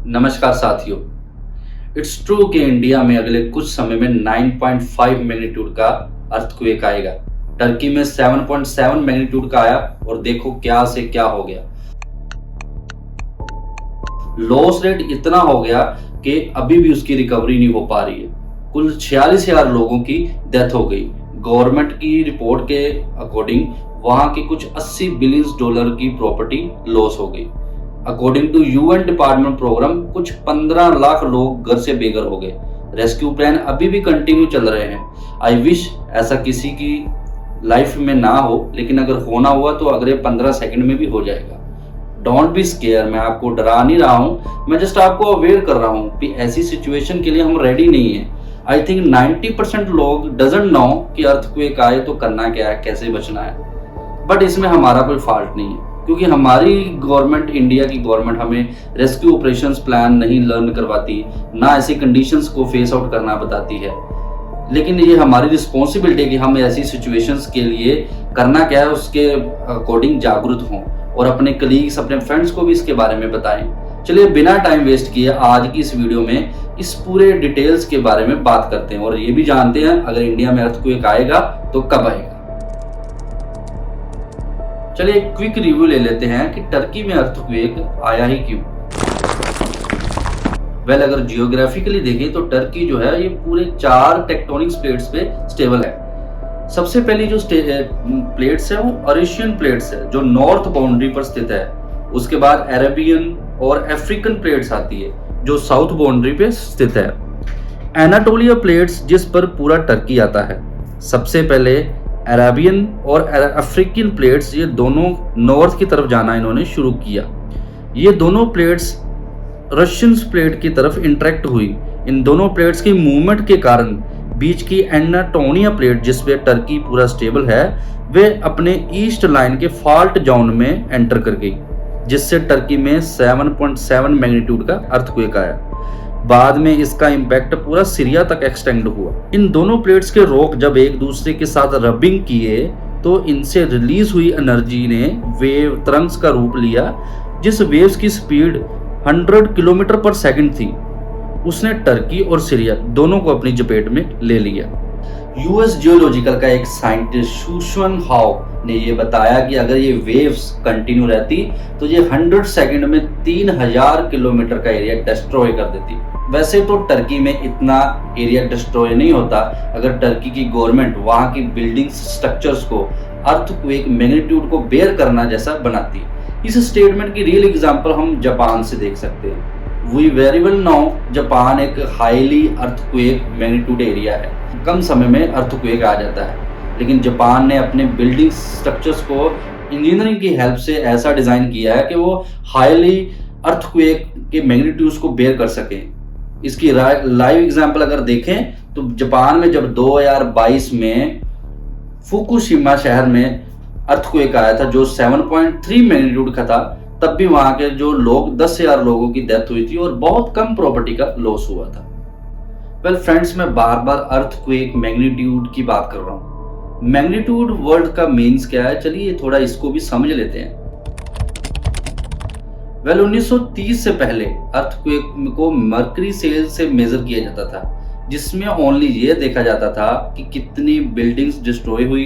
नमस्कार साथियों। It's true कि इंडिया में अगले कुछ समय में 9.5 मैग्नीट्यूड का अर्थक्वेक आएगा। टर्की में 7.7 मैग्नीट्यूड का आया और देखो क्या से क्या हो गया। लॉस रेट इतना हो गया कि अभी भी उसकी रिकवरी नहीं हो पा रही है। कुल 46,000 लोगों की डेथ हो गई। गवर्नमेंट की रिपोर्ट के अकॉर्डिंग वहां की कुछ 80 बिलियन डॉलर की प्रॉपर्टी लॉस हो गई। According to UN department programme कुछ 15 लाख लोग घर से बेघर हो गए। रेस्क्यू प्लान अभी भी कंटिन्यू चल रहे हैं। आई विश ऐसा किसी की लाइफ में ना हो, लेकिन अगर होना हुआ तो अगले 15 सेकंड में भी हो जाएगा। डोंट बी स्केयर, मैं आपको डरा नहीं रहा हूँ, मैं जस्ट आपको अवेयर कर रहा हूँ कि ऐसी सिचुएशन के लिए हम रेडी नहीं है। आई थिंक 90% लोग डजंट नो कि अर्थक्वेक आए तो करना क्या है, कैसे बचना है। बट इसमें हमारा कोई फॉल्ट नहीं है, क्योंकि हमारी गवर्नमेंट, इंडिया की गवर्नमेंट हमें रेस्क्यू ऑपरेशंस प्लान नहीं लर्न करवाती, ना ऐसी कंडीशंस को फेस आउट करना बताती है। लेकिन ये हमारी रिस्पॉन्सिबिलिटी है कि हम ऐसी सिचुएशंस के लिए करना क्या है उसके अकॉर्डिंग जागरूक हों और अपने कलीग्स, अपने फ्रेंड्स को भी इसके बारे में बताएं। चलिए बिना टाइम वेस्ट किए आज की इस वीडियो में इस पूरे डिटेल्स के बारे में बात करते हैं और ये भी जानते हैं अगर इंडिया में अर्थक्वेक आएगा तो कब आएगा। चलिए एक क्विक रिव्यू ले लेते हैं कि टर्की में अर्थक्वेक आया ही क्यों। अगर जियोग्राफिकली देखें तो टर्की जो है ये पूरे 4 टेक्टोनिक प्लेट्स पे स्टेबल है। सबसे पहली जो प्लेट्स है वो अरेशियन प्लेट्स है जो नॉर्थ बाउंड्री पर स्थित है। उसके बाद अरेबियन और अफ्रीकन प्लेट्स आती है जो साउथ बाउंड्री पे स्थित है। एनाटोलिया प्लेट्स जिस पर पूरा टर्की आता है। सबसे पहले अरेबियन और अफ्रीकन प्लेट्स ये दोनों नॉर्थ की तरफ जाना इन्होंने शुरू किया। ये दोनों प्लेट्स रशियन प्लेट की तरफ इंटरेक्ट हुई। इन दोनों प्लेट्स की मूवमेंट के कारण बीच की एनाटोलिया प्लेट जिस पे टर्की पूरा स्टेबल है वे अपने ईस्ट लाइन के फॉल्ट जोन में एंटर कर गई, जिससे टर्की में 7.7 मैग्नीट्यूड का अर्थक्वेक आया। बाद में इसका इम्पैक्ट पूरा सीरिया तक एक्सटेंड हुआ। इन दोनों प्लेट्स के रॉक जब एक दूसरे के साथ रबिंग किए तो इनसे रिलीज हुई एनर्जी ने वेव तरंग्स का रूप लिया। जिस वेव्स की स्पीड 100 किलोमीटर पर सेकंड थी उसने टर्की और सीरिया दोनों को अपनी चपेट में ले लिया। यूएस जियोलॉजिकल का एक साइंटिस्ट शुशन हाउ ने ये बताया कि अगर ये वेव्स कंटिन्यू रहती तो ये 100 सेकंड में 3000 किलोमीटर का एरिया डिस्ट्रॉय कर देती। वैसे तो टर्की में इतना एरिया डिस्ट्रॉय नहीं होता अगर टर्की की गवर्नमेंट वहां की बिल्डिंग स्ट्रक्चर्स को अर्थक्वेक मैग्नीट्यूड को बेयर करना जैसा बनाती। इस स्टेटमेंट की रियल एग्जांपल हम जापान से देख सकते हैं। We very well know Japan एक हाईली अर्थक्वेक मैग्नीट्यूड एरिया है। कम समय में अर्थक्वेक आ जाता है, लेकिन जापान ने अपने बिल्डिंग स्ट्रक्चर्स को इंजीनियरिंग की हेल्प से ऐसा डिजाइन किया है कि वो हाईली अर्थक्वेक के मैग्नीट्यूड्स को बेयर कर सके। इसकी लाइव एग्जांपल अगर देखें तो जापान में जब 2022 में फुकुशिमा शहर में अर्थक्वेक आया था जो 7.3 मैग्नीट्यूड का था, तब भी वहां के जो लोग 10,000 लोगों की डेथ हुई थी और बहुत कम प्रॉपर्टी का लॉस हुआ था। फ्रेंड्स, मैं बार बार अर्थक्वेक मैग्नीट्यूड की बात कर रहा हूँ। मैग्नीट्यूड वर्ड का मीन्स क्या है, चलिए थोड़ा इसको भी समझ लेते हैं। 1930 से पहले अर्थक्वेक को मर्करी स्केल से मेजर किया जाता था, जिसमें ओनली ये देखा जाता था कि कितनी बिल्डिंग्स डिस्ट्रॉय हुई,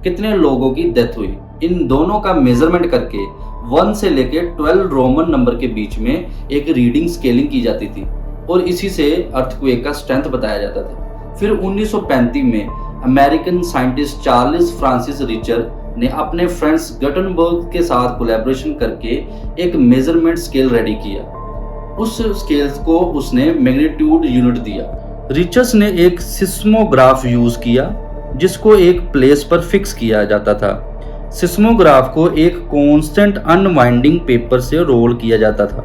कितने लोगों की डेथ हुई। इन दोनों का मेजरमेंट करके 1 से लेके 12 रोमन नंबर के बीच में एक रीडिंग स्केलिंग की जाती थी और इसी से अर्थक्वेक का स्ट्रेंथ बताया जाता था। फिर 1935 में American scientist Charles Francis Richter ने अपने फ्रेंड्स गटनबर्ग के साथ कोलैबोरेशन करके एक मेजरमेंट स्केल रेडी किया। उस स्केल को उसने मैग्नीट्यूड यूनिट दिया। रिचर्स ने एक सिस्मोग्राफ यूज किया जिसको एक प्लेस पर फिक्स किया जाता था। सिस्मोग्राफ को एक कांस्टेंट अनवाइंडिंग पेपर से रोल किया जाता था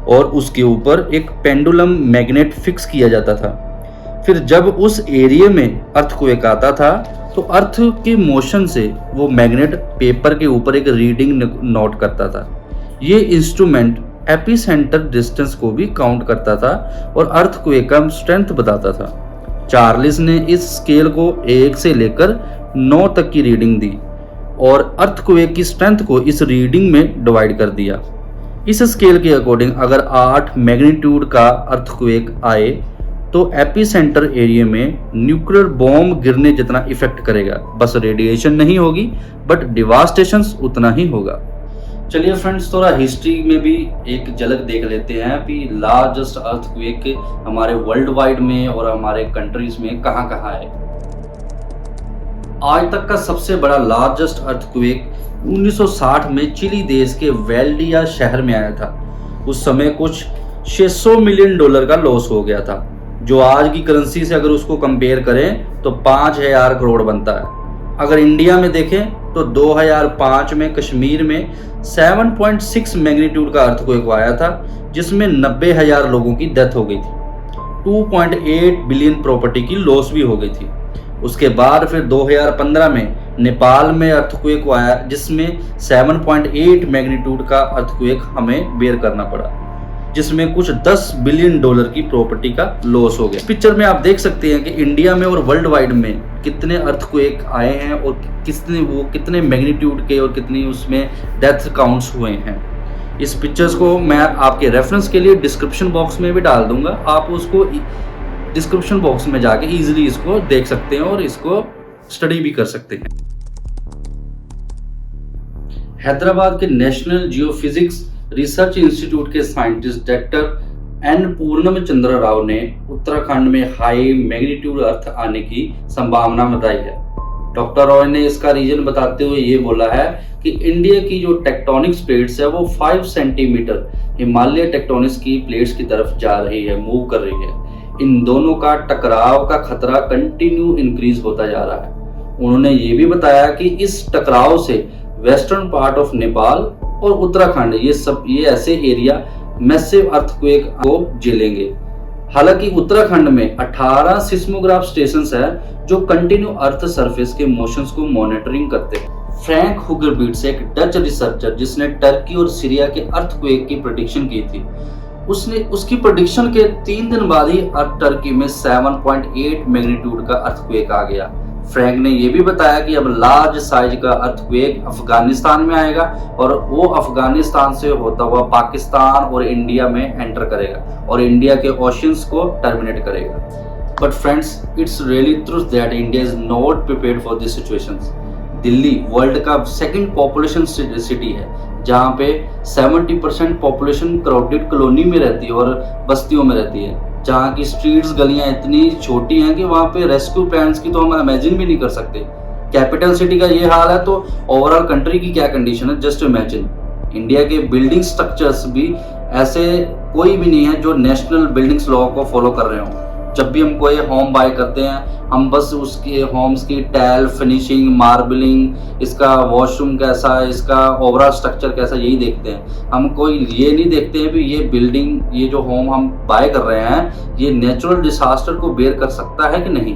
और उसके ऊपर एक पेंडुलम मैग्नेट फिक्स किया जाता था। फिर जब उस एरिया में अर्थक्वेक आता था तो अर्थ के मोशन से वो मैग्नेट पेपर के ऊपर एक रीडिंग नोट करता था। ये इंस्ट्रूमेंट एपिसेंटर डिस्टेंस को भी काउंट करता था और अर्थक्वेक का स्ट्रेंथ बताता था। चार्ल्स ने इस स्केल को 1 से लेकर 9 तक की रीडिंग दी और अर्थक्वेक की स्ट्रेंथ को इस रीडिंग में डिवाइड कर दिया। इस स्केल के अकॉर्डिंग अगर 8 मैग्नीट्यूड का अर्थक्वेक आए तो एपिसेंटर एरिया में न्यूक्लियर बॉम्ब गिरने जितना इफेक्ट करेगा, बस रेडिएशन नहीं होगी बट डिवास्टेशन उतना ही होगा। चलिए फ्रेंड्स, थोड़ा हिस्ट्री में भी एक झलक देख लेते हैं कि लार्जेस्ट अर्थक्वेक हमारे वर्ल्ड वाइड में और हमारे कंट्रीज में कहाँ कहाँ है। आज तक का सबसे बड़ा लार्जेस्ट अर्थक्वेक 1960 में चिली देश के वेल्डिया शहर में आया था। उस समय कुछ $600 मिलियन का लॉस हो गया था, जो आज की करेंसी से अगर उसको कंपेयर करें तो 5000 करोड़ बनता है। अगर इंडिया में देखें तो 2005 में कश्मीर में 7.6 मैग्नीट्यूड का अर्थक्वेक आया था, जिसमें 90,000 लोगों की डेथ हो गई थी। 2.8 बिलियन प्रॉपर्टी की लॉस भी हो गई थी। उसके बाद फिर 2015 में नेपाल में अर्थक्वेक आया, जिसमें 7.8 मैग्नीट्यूड का अर्थक्वेक हमें बेयर करना पड़ा, जिसमें कुछ $10 बिलियन की प्रॉपर्टी का लॉस हो गया। पिक्चर में आप देख सकते हैं कि इंडिया में और वर्ल्ड वाइड में कितने अर्थक्वेक आए हैं और कितने मैग्नीट्यूड के और कितनी उसमें डेथ काउंट्स हुए हैं। इस पिक्चर्स को मैं आपके रेफरेंस के लिए डिस्क्रिप्शन बॉक्स में भी डाल दूंगा, आप उसको डिस्क्रिप्शन बॉक्स में जाके इजीली इसको देख सकते हैं और इसको स्टडी भी कर सकते हैं। हैदराबाद के नेशनल जियोफिजिक्स रिसर्च इंस्टीट्यूट के साइंटिस्ट डॉक्टर एन पूर्णम चंद्र राव ने उत्तराखंड में हाई मैग्नीट्यूड अर्थ आने की संभावना बताई है। डॉक्टर रॉय ने इसका रीजन बताते हुए ये बोला है कि इंडिया की जो टेक्टोनिक्स प्लेट्स है वो 5 सेंटीमीटर हिमालय टेक्टोनिक्स की प्लेट्स की तरफ जा रही है, मूव कर रही है। इन दोनों का टकराव का खतरा कंटिन्यू इंक्रीज होता जा रहा है। उन्होंने ये भी बताया कि इस टकराव से वेस्टर्न पार्ट ऑफ नेपाल और उत्तराखंड ये ऐसे एरिया मैसिव अर्थक्वेक को झेलेंगे। हालांकि उत्तराखंड में 18 सिस्मोग्राफ स्टेशंस है जो कंटिन्यू अर्थ सरफेस के मोशंस को मॉनिटरिंग करते हैं। फ्रैंक हुगरबीट्स एक डच रिसर्चर जिसने टर्की और सीरिया के अर्थक्वेक की प्रेडिक्शन की थी, उसकी प्रेडिक्शन के 3 दिन बाद ही टर्की में 7.8 मैग्नीट्यूड का अर्थक्वेक आ गया। फ्रैंक ने यह भी बताया कि अब लार्ज साइज का अर्थक्वेक अफगानिस्तान में आएगा और वो अफगानिस्तान से होता हुआ पाकिस्तान और इंडिया में एंटर करेगा और इंडिया के ओशंस को टर्मिनेट करेगा। But friends, it's really truth that India is not prepared for this situations. Delhi world का सेकंड पॉपुलेशन सिटी है, जहाँ पे 70% पॉपुलेशन क्राउडेड कॉलोनी में रहती है और बस्तियों में रहती है, जहाँ की स्ट्रीट्स गलियां इतनी छोटी हैं कि वहाँ पे रेस्क्यू प्लान्स की तो हम इमेजिन भी नहीं कर सकते। कैपिटल सिटी का ये हाल है तो ओवरऑल कंट्री की क्या कंडीशन है, जस्ट इमेजिन। इंडिया के बिल्डिंग स्ट्रक्चर्स भी ऐसे कोई भी नहीं है जो नेशनल बिल्डिंग्स लॉ को फॉलो कर रहे हो। जब भी हम कोई होम बाय करते हैं, हम बस उसके होम्स की टाइल फिनिशिंग, मार्बलिंग, इसका वॉशरूम कैसा है, इसका ओवरऑल स्ट्रक्चर कैसा, यही देखते हैं। हम कोई ये नहीं देखते हैं कि ये बिल्डिंग, ये जो होम हम बाय कर रहे हैं, ये नेचुरल डिसास्टर को बेयर कर सकता है कि नहीं।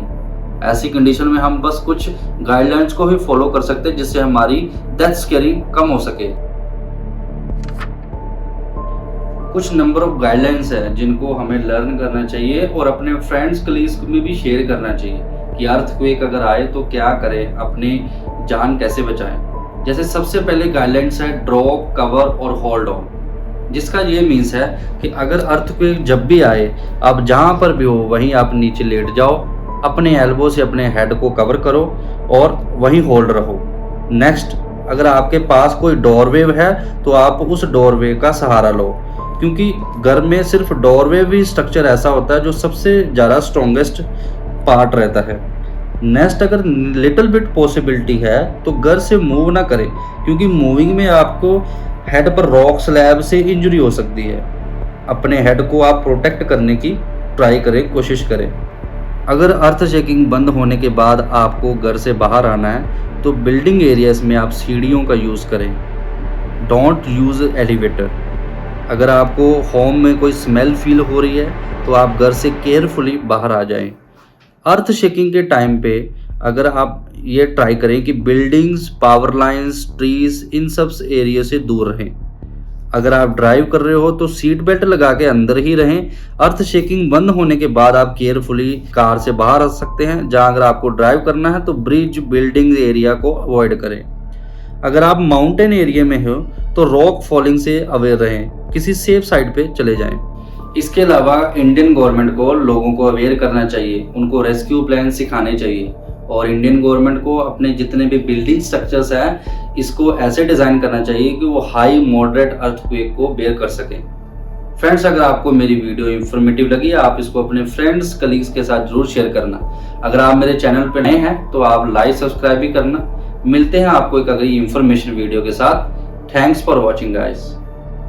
ऐसी कंडीशन में हम बस कुछ गाइडलाइंस को ही फॉलो कर सकते हैं जिससे हमारी डेथ स्केयरिंग कम हो सके। कुछ नंबर ऑफ गाइडलाइंस है जिनको हमें लर्न करना चाहिए और अपने फ्रेंड्स कलीग्स में भी शेयर करना चाहिए कि अर्थक्वेक अगर आए तो क्या करें, अपनी जान कैसे बचाएं। जैसे सबसे पहले गाइडलाइंस है ड्रॉप, कवर और होल्ड ऑन, जिसका ये मीन्स है कि अगर अर्थक्वेक जब भी आए, आप जहाँ पर भी हो वहीं आप नीचे लेट जाओ, अपने एल्बो से अपने हेड को कवर करो और वहीं होल्ड रहो। नेक्स्ट, अगर आपके पास कोई डोरवे है तो आप उस डोरवे का सहारा लो, क्योंकि घर में सिर्फ डोरवे भी स्ट्रक्चर ऐसा होता है जो सबसे ज़्यादा स्ट्रॉन्गेस्ट पार्ट रहता है। नेक्स्ट, अगर लिटिल बिट पॉसिबिलिटी है तो घर से मूव ना करें, क्योंकि मूविंग में आपको हेड पर रॉक स्लैब से इंजरी हो सकती है। अपने हेड को आप प्रोटेक्ट करने की ट्राई करें, कोशिश करें। अगर अर्थ चेकिंग बंद होने के बाद आपको घर से बाहर आना है तो बिल्डिंग एरियाज में आप सीढ़ियों का यूज़ करें, डोंट यूज़ एलिवेटर। अगर आपको होम में कोई स्मेल फील हो रही है तो आप घर से केयरफुली बाहर आ जाएं। अर्थ शेकिंग के टाइम पे अगर आप ये ट्राई करें कि बिल्डिंग्स, पावर लाइंस, ट्रीज, इन सब एरिया से दूर रहें। अगर आप ड्राइव कर रहे हो तो सीट बेल्ट लगा के अंदर ही रहें। अर्थ शेकिंग बंद होने के बाद आप केयरफुली कार से बाहर आ सकते हैं। जहाँ अगर आपको ड्राइव करना है तो ब्रिज, बिल्डिंग एरिया को अवॉइड करें। अगर आप माउंटेन एरिया में हो तो रॉक फॉलिंग से अवेयर रहें, किसी सेफ साइड पे चले जाएं। इसके अलावा इंडियन गवर्नमेंट को लोगों को अवेयर करना चाहिए, उनको रेस्क्यू प्लान सिखाने चाहिए और इंडियन गवर्नमेंट को अपने जितने भी बिल्डिंग स्ट्रक्चर्स हैं इसको ऐसे डिज़ाइन करना चाहिए कि वो हाई मॉडरेट अर्थक्वेक को बेयर कर सकें। फ्रेंड्स, अगर आपको मेरी वीडियो इन्फॉर्मेटिव लगी आप इसको अपने फ्रेंड्स कलीग्स के साथ जरूर शेयर करना। अगर आप मेरे चैनल पर नए हैं तो आप लाइक सब्सक्राइब भी करना। मिलते हैं आपको एक अगली इन्फॉर्मेशन वीडियो के साथ। Thanks for watching guys.